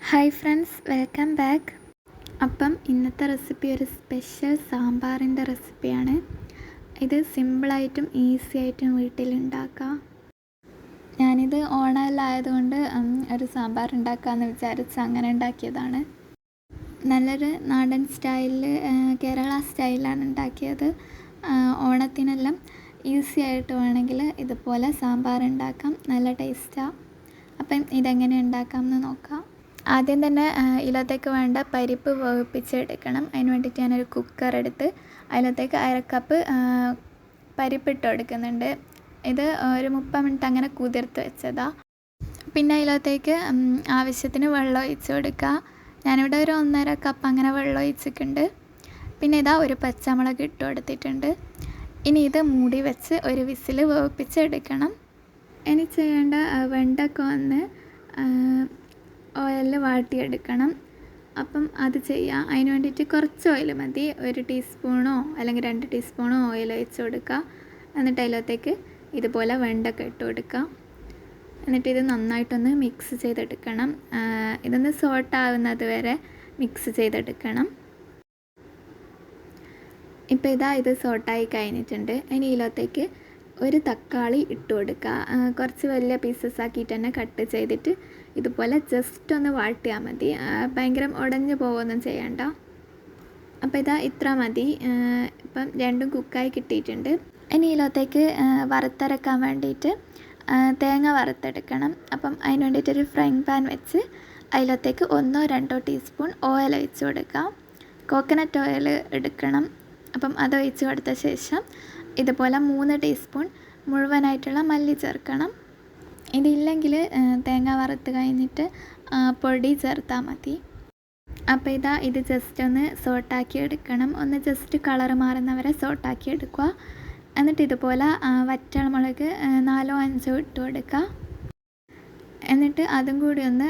Hi friends, welcome back. അപ്പം ഇന്നത്തെ recipe ഒരു സ്പെഷ്യൽ സാമ്പാറിൻ്റെ റെസിപ്പിയാണ്. ഇത് സിമ്പിളായിട്ടും ഈസി ആയിട്ടും വീട്ടിലുണ്ടാക്കാം. ഞാനിത് ഓണമെല്ലായതുകൊണ്ട് ഒരു സാമ്പാർ ഉണ്ടാക്കാമെന്ന് വിചാരിച്ച് അങ്ങനെ ഉണ്ടാക്കിയതാണ്. നല്ലൊരു നാടൻ സ്റ്റൈലിൽ, കേരള സ്റ്റൈലാണ് ഉണ്ടാക്കിയത്. ഓണത്തിനെല്ലാം ഈസി ആയിട്ട് വേണമെങ്കിൽ ഇതുപോലെ സാമ്പാർ ഉണ്ടാക്കാം, നല്ല ടേസ്റ്റാണ്. അപ്പം ഇതെങ്ങനെ ഉണ്ടാക്കാമെന്ന് നോക്കാം. ആദ്യം തന്നെ ഇതിലത്തേക്ക് വേണ്ട പരിപ്പ് വേവിപ്പിച്ചെടുക്കണം. അതിന് വേണ്ടിയിട്ട് ഞാനൊരു കുക്കർ എടുത്ത് അതിലത്തേക്ക് 1/2 കപ്പ് പരിപ്പിട്ട് കൊടുക്കുന്നുണ്ട്. ഇത് ഒരു 30 മിനിറ്റ് അങ്ങനെ കുതിർത്ത് വെച്ചതാണ്. പിന്നെ അതിലത്തേക്ക് ആവശ്യത്തിന് വെള്ളം ഒഴിച്ച് കൊടുക്കുക. ഞാനിവിടെ ഒരു 1.5 കപ്പ് അങ്ങനെ വെള്ളം ഒഴിച്ചിട്ടുണ്ട്. പിന്നെ ഇതാ ഒരു പച്ചമുളക് ഇട്ട് കൊടുത്തിട്ടുണ്ട്. ഇനി ഇത് മൂടി വെച്ച് ഒരു വിസിൽ വേവിപ്പിച്ചെടുക്കണം. ഇനി ചെയ്യേണ്ട വെണ്ടക്ക ഒന്ന് ഓയിലിൽ വാട്ടിയെടുക്കണം. അപ്പം അത് ചെയ്യാം. അതിന് വേണ്ടിയിട്ട് കുറച്ച് ഓയിൽ മതി. 1 ടീസ്പൂണോ അല്ലെങ്കിൽ 2 ടീസ്പൂണോ ഓയിൽ ഒഴിച്ച് കൊടുക്കുക. എന്നിട്ട് അതിലത്തേക്ക് ഇതുപോലെ വെണ്ടക്ക ഇട്ട് കൊടുക്കുക. എന്നിട്ട് ഇത് നന്നായിട്ടൊന്ന് മിക്സ് ചെയ്തെടുക്കണം. ഇതൊന്ന് സോട്ടാവുന്നത് വരെ മിക്സ് ചെയ്തെടുക്കണം. ഇപ്പോൾ ഇത് സോട്ടായി കഴിഞ്ഞിട്ടുണ്ട്. ഇനി ഇതിലത്തേക്ക് ഒരു തക്കാളി ഇട്ട് കൊടുക്കുക. കുറച്ച് വലിയ പീസസ് ആക്കിയിട്ട് തന്നെ കട്ട് ചെയ്തിട്ട് ഇതുപോലെ ജസ്റ്റ് ഒന്ന് വാട്ടിയാൽ മതി. ഭയങ്കര ഉടഞ്ഞു പോകുകയൊന്നും ചെയ്യണ്ട. അപ്പോൾ ഇത്ര മതി. ഇപ്പം രണ്ടും കുക്കായി കിട്ടിയിട്ടുണ്ട്. ഇനി ഇതിലത്തേക്ക് വറുത്തരക്കാൻ വേണ്ടിയിട്ട് തേങ്ങ വറുത്തെടുക്കണം. അപ്പം അതിന് വേണ്ടിയിട്ടൊരു ഫ്രൈങ് പാൻ വെച്ച് അതിലത്തേക്ക് 1-2 ടീസ്പൂൺ ഓയിൽ ഒഴിച്ച് കൊടുക്കാം. കോക്കനട്ട് ഓയിൽ എടുക്കണം. അപ്പം അത് ഒഴിച്ച് കൊടുത്ത ശേഷം ഇതുപോലെ 3 ടീസ്പൂൺ മുഴുവനായിട്ടുള്ള മല്ലി ചേർക്കണം. ഇതില്ലെങ്കിൽ തേങ്ങ വറുത്ത് കഴിഞ്ഞിട്ട് പൊടി ചേർത്താൽ മതി. അപ്പോൾ ഇത് ജസ്റ്റ് ഒന്ന് സോട്ടാക്കി എടുക്കണം. ഒന്ന് ജസ്റ്റ് കളറ് മാറുന്നവരെ സോട്ടാക്കി എടുക്കുക. എന്നിട്ട് ഇതുപോലെ വറ്റൽമുളക് 4-5 ഇട്ട് കൊടുക്കുക. എന്നിട്ട് അതും കൂടി ഒന്ന്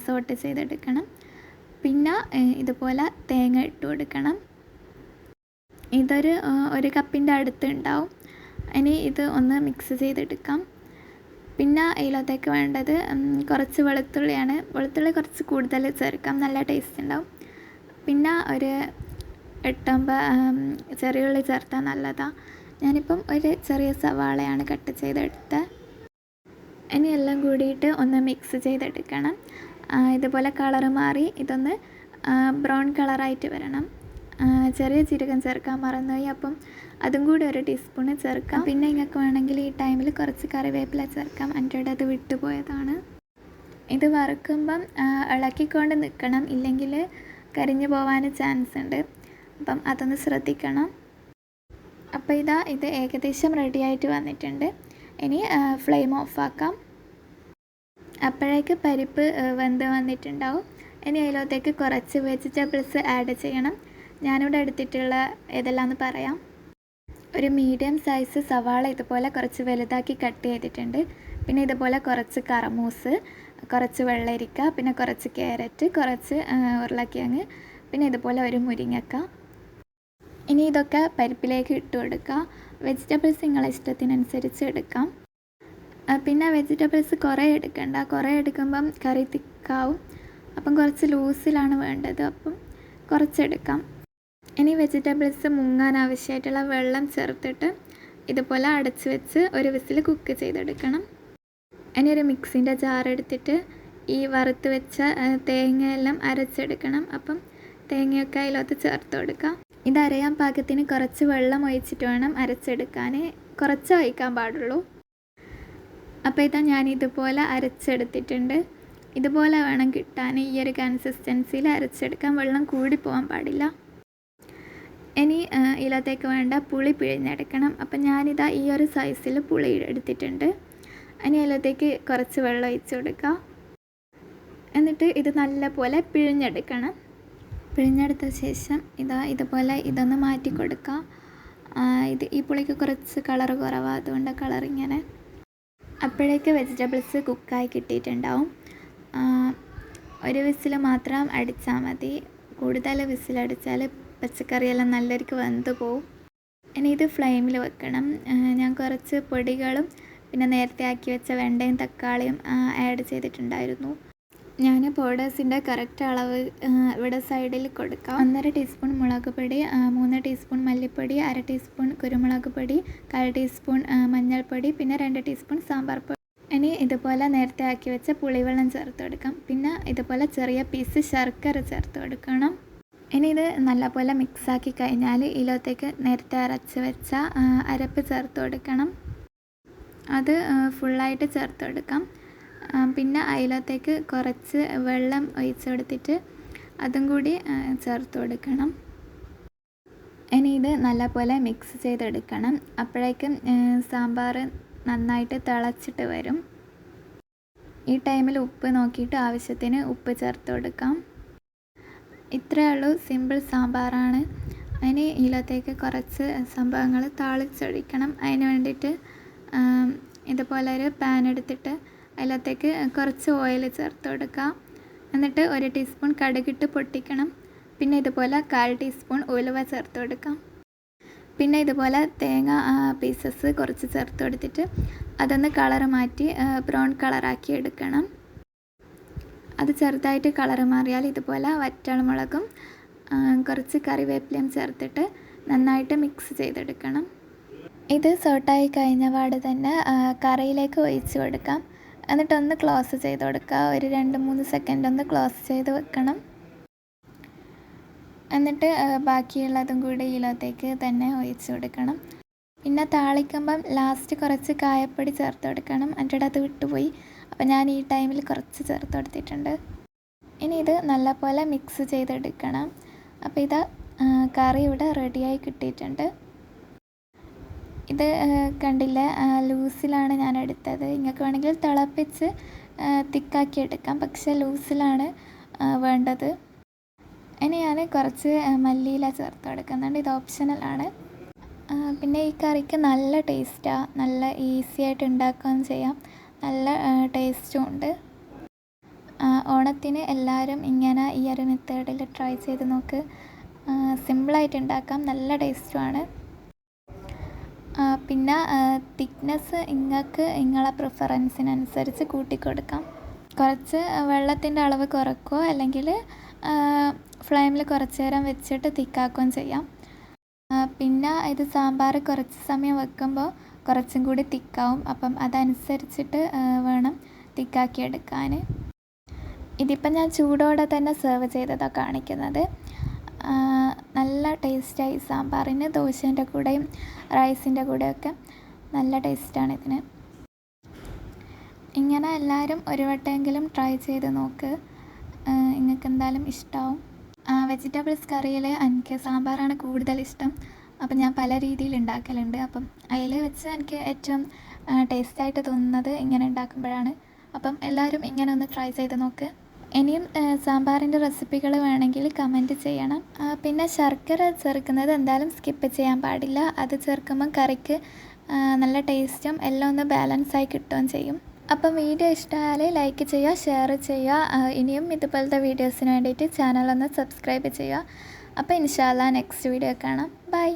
സോട്ട് ചെയ്തെടുക്കണം. പിന്നെ ഇതുപോലെ തേങ്ങ ഇട്ട് കൊടുക്കണം. ഇതൊരു 1 കപ്പിൻ്റെ അടുത്ത് ഉണ്ടാവും. ഇനി ഇത് ഒന്ന് മിക്സ് ചെയ്തെടുക്കാം. പിന്നെ ഇതിലത്തേക്ക് വേണ്ടത് കുറച്ച് വെളുത്തുള്ളിയാണ്. വെളുത്തുള്ളി കുറച്ച് കൂടുതൽ ചേർക്കാം, നല്ല ടേസ്റ്റ് ഉണ്ടാവും. പിന്നെ ഒരു 8-9 ചെറിയ ഉള്ളി ചേർത്താൽ നല്ലതാണ്. ഞാനിപ്പം ഒരു ചെറിയ സവാളയാണ് കട്ട് ചെയ്തെടുത്തത്. ഇനി എല്ലാം കൂടിയിട്ട് ഒന്ന് മിക്സ് ചെയ്തെടുക്കണം. ഇതുപോലെ കളറ് മാറി ഇതൊന്ന് ബ്രൗൺ കളറായിട്ട് വരണം. ചെറിയ ജീരകം ചേർക്കാൻ മറന്നുപോയി. അപ്പം അതും കൂടി 1 ടീസ്പൂണ് ചേർക്കാം. പിന്നെ നിങ്ങൾക്ക് വേണമെങ്കിൽ ഈ ടൈമിൽ കുറച്ച് കറിവേപ്പില ചേർക്കാം. എൻ്റെ അത് വിട്ടുപോയതാണ്. ഇത് വറുക്കുമ്പം ഇളക്കിക്കൊണ്ട് നിൽക്കണം, ഇല്ലെങ്കിൽ കരിഞ്ഞു പോകാൻ ചാൻസ് ഉണ്ട്. അപ്പം അതൊന്ന് ശ്രദ്ധിക്കണം. അപ്പോൾ ഇത് ഏകദേശം റെഡിയായിട്ട് വന്നിട്ടുണ്ട്. ഇനി ഫ്ലെയിം ഓഫാക്കാം. അപ്പോഴേക്ക് പരിപ്പ് വെന്ത് വന്നിട്ടുണ്ടാവും. ഇനി അതിലത്തേക്ക് കുറച്ച് വെജിറ്റബിൾസ് ആഡ് ചെയ്യണം. ഞാനിവിടെ എടുത്തിട്ടുള്ള ഏതെല്ലാമെന്ന് പറയാം. ഒരു മീഡിയം സൈസ് സവാള ഇതുപോലെ കുറച്ച് വലുതാക്കി കട്ട് ചെയ്തിട്ടുണ്ട്. പിന്നെ ഇതുപോലെ കുറച്ച് കറമൂസ്, കുറച്ച് വെള്ളരിക്ക, പിന്നെ കുറച്ച് ക്യാരറ്റ്, കുറച്ച് ഉരുളക്കിഴങ്ങ്, പിന്നെ ഇതുപോലെ ഒരു മുരിങ്ങക്ക. ഇനി ഇതൊക്കെ പരിപ്പിലേക്ക് ഇട്ട് കൊടുക്കുക. വെജിറ്റബിൾസ് നിങ്ങളെ ഇഷ്ടത്തിനനുസരിച്ച് എടുക്കാം. പിന്നെ വെജിറ്റബിൾസ് കുറേ എടുക്കണ്ട. കുറേ എടുക്കുമ്പം കറി തിക്കാവും. അപ്പം കുറച്ച് ലൂസിലാണ് വേണ്ടത്. അപ്പം കുറച്ചെടുക്കാം. ഇനി വെജിറ്റബിൾസ് മുങ്ങാൻ ആവശ്യമായിട്ടുള്ള വെള്ളം ചേർത്തിട്ട് ഇതുപോലെ അടച്ച് വെച്ച് ഒരു വിസിൽ കുക്ക് ചെയ്തെടുക്കണം. ഇനി ഒരു മിക്സിൻ്റെ ജാർ എടുത്തിട്ട് ഈ വറുത്ത് വെച്ച തേങ്ങയെല്ലാം അരച്ചെടുക്കണം. അപ്പം തേങ്ങയൊക്കെ അതിലകത്ത് ചേർത്ത് കൊടുക്കാം. ഇതരയാൻ പാകത്തിന് കുറച്ച് വെള്ളം ഒഴിച്ചിട്ട് വേണം അരച്ചെടുക്കാൻ. കുറച്ച് ഒഴിക്കാൻ പാടുള്ളൂ. അപ്പോൾ ഞാൻ ഇതുപോലെ അരച്ചെടുത്തിട്ടുണ്ട്. ഇതുപോലെ വേണം കിട്ടാൻ. ഈ ഒരു കൺസിസ്റ്റൻസിയിൽ അരച്ചെടുക്കാൻ. വെള്ളം കൂടി പോകാൻ പാടില്ല. ഇനി ഇതിലത്തേക്ക് വേണ്ട പുളി പിഴിഞ്ഞെടുക്കണം. അപ്പം ഈ ഒരു സൈസിൽ പുളി എടുത്തിട്ടുണ്ട്. ഇനി അതിലത്തേക്ക് കുറച്ച് വെള്ളം ഒഴിച്ച് കൊടുക്കുക. എന്നിട്ട് ഇത് നല്ലപോലെ പിഴിഞ്ഞെടുക്കണം. പിഴിഞ്ഞെടുത്ത ശേഷം ഇതുപോലെ ഇതൊന്ന് മാറ്റി കൊടുക്കുക. ഈ പുളിക്ക് കുറച്ച് കളറ് കുറവാണ്, അതുകൊണ്ട് കളർ ഇങ്ങനെ. അപ്പോഴേക്ക് വെജിറ്റബിൾസ് കുക്കായി കിട്ടിയിട്ടുണ്ടാവും. ഒരു വിസിൽ മാത്രം അടിച്ചാൽ മതി. കൂടുതൽ വിസിലടിച്ചാൽ പച്ചക്കറിയെല്ലാം നല്ലൊരിക്ക് വെന്ത് പോവും. ഇനി ഇത് ഫ്ലെയിമിൽ വെക്കണം. ഞാൻ കുറച്ച് പൊടികളും പിന്നെ നേരത്തെ ആക്കി വെച്ച വെണ്ടയും തക്കാളിയും ആഡ് ചെയ്തിട്ടുണ്ടായിരുന്നു. ഞാൻ പൗഡേഴ്സിൻ്റെ കറക്റ്റ് അളവ് ഇവിടെ സൈഡിൽ കൊടുക്കാം. 1.5 ടീസ്പൂൺ മുളക് പൊടി, 3 ടീസ്പൂൺ മല്ലിപ്പൊടി, 1/2 ടീസ്പൂൺ കുരുമുളക് പൊടി, 1/4 ടീസ്പൂൺ മഞ്ഞൾപ്പൊടി, പിന്നെ 2 ടീസ്പൂൺ സാമ്പാർ പൊടി. ഇനി ഇതുപോലെ നേരത്തെ ആക്കി വെച്ച പുളിവെള്ളം ചേർത്ത് കൊടുക്കാം. പിന്നെ ഇതുപോലെ ചെറിയ പീസ് ശർക്കര ചേർത്ത് കൊടുക്കണം. ഇനി ഇത് നല്ലപോലെ മിക്സാക്കി കഴിഞ്ഞാൽ ഇതിലേക്ക് നേരത്തെ അരച്ച് വെച്ച അരപ്പ് ചേർത്ത് കൊടുക്കണം. അത് ഫുള്ളായിട്ട് ചേർത്ത് കൊടുക്കാം. പിന്നെ അതിലേക്ക് കുറച്ച് വെള്ളം ഒഴിച്ച് കൊടുത്തിട്ട് അതും കൂടി ചേർത്ത് കൊടുക്കണം. ഇനി ഇത് നല്ലപോലെ മിക്സ് ചെയ്തെടുക്കണം. അപ്പോഴേക്കും സാമ്പാർ നന്നായിട്ട് തിളച്ചിട്ട് വരും. ഈ ടൈമിൽ ഉപ്പ് നോക്കിയിട്ട് ആവശ്യത്തിന് ഉപ്പ് ചേർത്ത് കൊടുക്കാം. ഇത്രയേ ഉള്ളൂ, സിമ്പിൾ സാമ്പാറാണ്. അതിന് ഇതിലേക്ക് കുറച്ച് സംഭവങ്ങൾ താളിച്ചൊഴിക്കണം. അതിന് വേണ്ടിയിട്ട് ഇതുപോലെ ഒരു പാൻ എടുത്തിട്ട് അതിലേക്ക് കുറച്ച് ഓയിൽ ചേർത്ത് കൊടുക്കുക. എന്നിട്ട് 1 ടീസ്പൂൺ കടുകിട്ട് പൊട്ടിക്കണം. പിന്നെ ഇതുപോലെ 1/4 ടീസ്പൂൺ ഉലുവ ചേർത്ത് കൊടുക്കാം. പിന്നെ ഇതുപോലെ തേങ്ങ പീസസ് കുറച്ച് ചേർത്ത് കൊടുത്തിട്ട് അതൊന്ന് കളറ് മാറ്റി ബ്രൗൺ കളറാക്കി എടുക്കണം. അത് ചെറുതായിട്ട് കളറ് മാറിയാൽ ഇതുപോലെ വറ്റൽമുളകും കുറച്ച് കറിവേപ്പിലയും ചേർത്തിട്ട് നന്നായിട്ട് മിക്സ് ചെയ്തെടുക്കണം. ഇത് സോട്ടായി കഴിഞ്ഞ പാട് തന്നെ കറിയിലേക്ക് ഒഴിച്ച് കൊടുക്കാം. എന്നിട്ടൊന്ന് ക്ലോസ് ചെയ്ത് കൊടുക്കുക. ഒരു 2-3 സെക്കൻഡ് ഒന്ന് ക്ലോസ് ചെയ്ത് വെക്കണം. എന്നിട്ട് ബാക്കിയുള്ളതും കൂടി ഇതിലേക്ക് തന്നെ ഒഴിച്ച് കൊടുക്കണം. പിന്നെ താളിക്കുമ്പം ലാസ്റ്റ് കുറച്ച് കായപ്പൊടി ചേർത്ത് കൊടുക്കണം. എൻ്റെ അത് വിട്ടുപോയി, അപ്പോൾ ഞാൻ ഈ ടൈമിൽ കുറച്ച് ചേർത്ത് കൊടുത്തിട്ടുണ്ട്. ഇനി ഇത് നല്ലപോലെ മിക്സ് ചെയ്തെടുക്കണം. അപ്പോൾ ഇത് കറി ഇവിടെ റെഡിയായി കിട്ടിയിട്ടുണ്ട്. ഇത് കണ്ടില്ലേ, ലൂസിലാണ് ഞാൻ എടുത്തത്. നിങ്ങൾക്ക് വേണമെങ്കിൽ തിളപ്പിച്ച് തിക്കാക്കി എടുക്കാം, പക്ഷേ ലൂസിലാണ് വേണ്ടത്. ഇനി ഞാൻ കുറച്ച് മല്ലിയില ചേർത്ത് കൊടുക്കുന്നുണ്ട്. ഇത് ഓപ്ഷണലാണ്. പിന്നെ ഈ കറിക്ക് നല്ല ടേസ്റ്റാണ്. നല്ല ഈസി ആയിട്ട് ഉണ്ടാക്കുകയും ചെയ്യാം. നല്ല ടേസ്റ്റും ഉണ്ട്. ഓണത്തിന് എല്ലാവരും ഇങ്ങനെ ഈ ഒരു മെത്തേഡിൽ ട്രൈ ചെയ്ത് നോക്ക്. സിമ്പിളായിട്ട് ഉണ്ടാക്കാം, നല്ല ടേസ്റ്റുമാണ്. പിന്നെ തിക്നെസ് നിങ്ങൾക്ക് നിങ്ങളെ പ്രിഫറൻസിനനുസരിച്ച് കൂട്ടിക്കൊടുക്കാം. കുറച്ച് വെള്ളത്തിൻ്റെ അളവ് കുറയ്ക്കുകയോ അല്ലെങ്കിൽ ഫ്ലെയിമിൽ കുറച്ച് നേരം വെച്ചിട്ട് തിക്കാക്കുകയും ചെയ്യാം. പിന്നെ ഇത് സാമ്പാർ കുറച്ച് സമയം വെക്കുമ്പോൾ കുറച്ചും കൂടി തിക്കാവും. അപ്പം അതനുസരിച്ചിട്ട് വേണം തിക്കാക്കി എടുക്കാൻ. ഇതിപ്പം ഞാൻ ചൂടോടെ തന്നെ സെർവ് ചെയ്തതാണ് കാണിക്കുന്നത്. നല്ല ടേസ്റ്റായി സാമ്പാറിന്. ദോശേൻ്റെ കൂടെയും റൈസിൻ്റെ കൂടെയൊക്കെ നല്ല ടേസ്റ്റാണ് ഇതിന്. ഇങ്ങനെ എല്ലാവരും ഒരു വട്ടമെങ്കിലും ട്രൈ ചെയ്ത് നോക്ക്. നിങ്ങൾക്ക് എന്തായാലും ഇഷ്ടമാവും. വെജിറ്റബിൾസ് കറിയിൽ എനിക്ക് സാമ്പാറാണ് കൂടുതൽ ഇഷ്ടം. അപ്പം ഞാൻ പല രീതിയിൽ ഉണ്ടാക്കലുണ്ട്. അപ്പം അതിൽ വെച്ച് എനിക്ക് ഏറ്റവും ടേസ്റ്റായിട്ട് തോന്നുന്നത് ഇങ്ങനെ ഉണ്ടാക്കുമ്പോഴാണ്. അപ്പം എല്ലാവരും ഇങ്ങനെ ഒന്ന് ട്രൈ ചെയ്ത് നോക്ക്. ഇനിയും സാമ്പാറിൻ്റെ റെസിപ്പികൾ വേണമെങ്കിൽ കമൻറ്റ് ചെയ്യണം. പിന്നെ ശർക്കര ചേർക്കുന്നത് എന്തായാലും സ്കിപ്പ് ചെയ്യാൻ പാടില്ല. അത് ചേർക്കുമ്പം കറിക്ക് നല്ല ടേസ്റ്റും എല്ലാം ഒന്ന് ബാലൻസായി കിട്ടുകയും ചെയ്യും. അപ്പം വീഡിയോ ഇഷ്ടമായാൽ ലൈക്ക് ചെയ്യുക, ഷെയർ ചെയ്യുക. ഇനിയും ഇതുപോലത്തെ വീഡിയോസിന് വേണ്ടിയിട്ട് ചാനലൊന്ന് സബ്സ്ക്രൈബ് ചെയ്യുക. അപ്പോൾ ഇൻഷാ അല്ലാഹ് നെക്സ്റ്റ് വീഡിയോ കാണാം. ബൈ.